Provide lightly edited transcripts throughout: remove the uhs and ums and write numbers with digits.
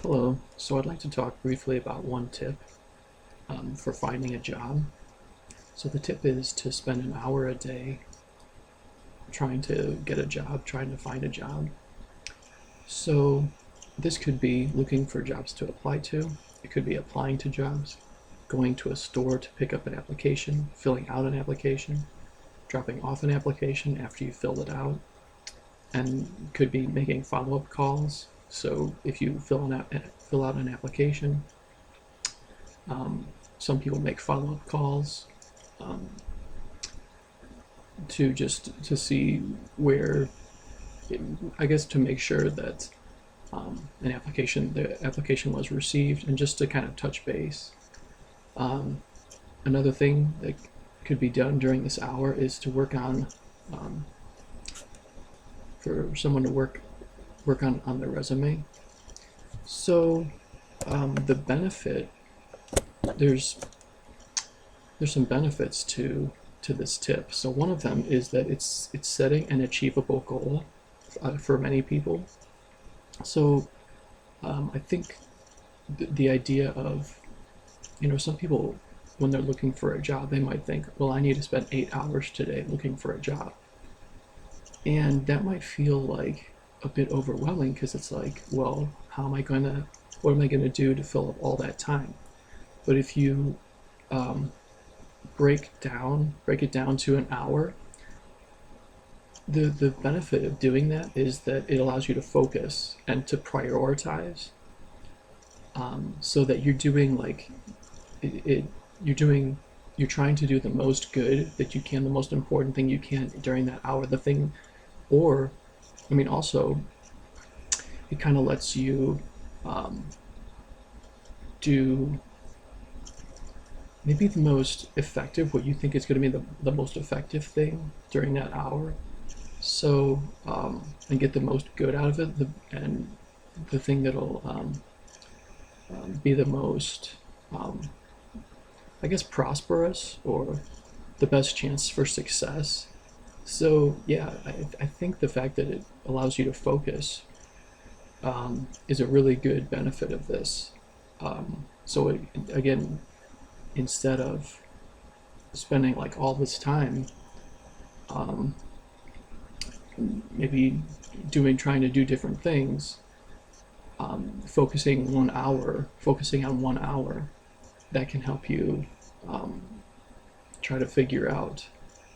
Hello. So I'd like to talk briefly about one tip for finding a job. So the tip is to spend an hour a day trying to get a job, trying to find a job. So this could be looking for jobs to apply to. It could be applying to jobs, going to a store to pick up an application, filling out an application, dropping off an application after you filled it out, and could be making follow-up calls. So if you fill out an application, some people make follow-up calls to see where, I guess, to make sure that the application was received, and just to kind of touch base. Another thing that could be done during this hour is to work on for someone to work on their resume. So the benefit, there's some benefits to this tip. So one of them is that it's setting an achievable goal for many people. So I think the idea of, some people, when they're looking for a job, they might think, well, I need to spend 8 hours today looking for a job. And that might feel like a bit overwhelming, because it's like, well, what am I gonna do to fill up all that time? But if you break it down to an hour, the benefit of doing that is that it allows you to focus and to prioritize, so that you're doing you're trying to do the most good that you can, the most important thing you can during that hour. Also, it kind of lets you do maybe what you think is going to be the most effective thing during that hour. So, and get the most good out of it, and the thing that'll be the most, I guess, prosperous, or the best chance for success. So yeah, I think the fact that it allows you to focus is a really good benefit of this. Again, instead of spending like all this time maybe trying to do different things, focusing on 1 hour, that can help you try to figure out,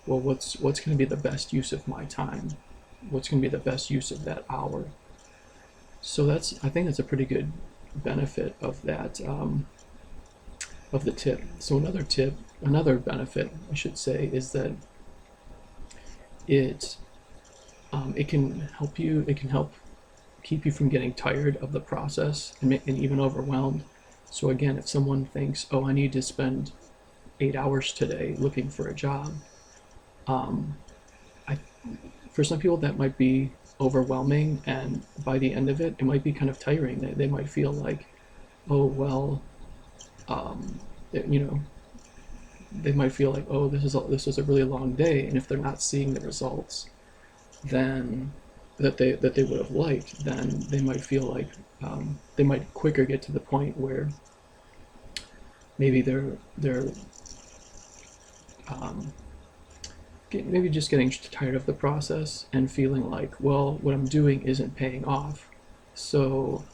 well, what's going to be the best use of my time, what's going to be the best use of that hour. So I think that's a pretty good benefit of that, of the tip. So another benefit, I should say, is that it can help keep you from getting tired of the process, and even overwhelmed. So again, if someone thinks, oh, I need to spend 8 hours today looking for a job, for some people that might be overwhelming, and by the end of it, it might be kind of tiring. They might feel like, oh, well, they might feel like, oh, this is a really long day, and if they're not seeing the results then that they would have liked, then they might feel like they might quicker get to the point where maybe they're maybe just getting tired of the process and feeling like, well, what I'm doing isn't paying off. So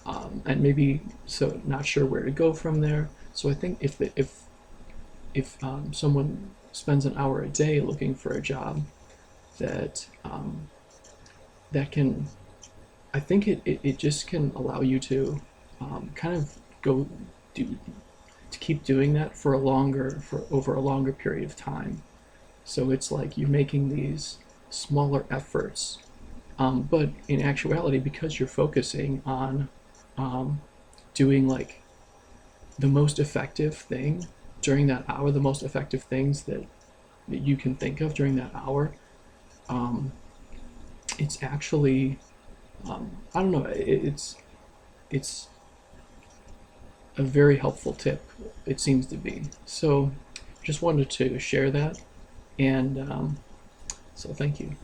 and maybe so not sure where to go from there. So I think if someone spends an hour a day looking for a job, that can, I think it just can allow you to kind of to keep doing that for over a longer period of time. So it's like you're making these smaller efforts, but in actuality, because you're focusing on doing like the most effective thing during that hour, the most effective things that you can think of during that hour, it's actually, I don't know, it's a very helpful tip, it seems to be. So just wanted to share that, and so thank you.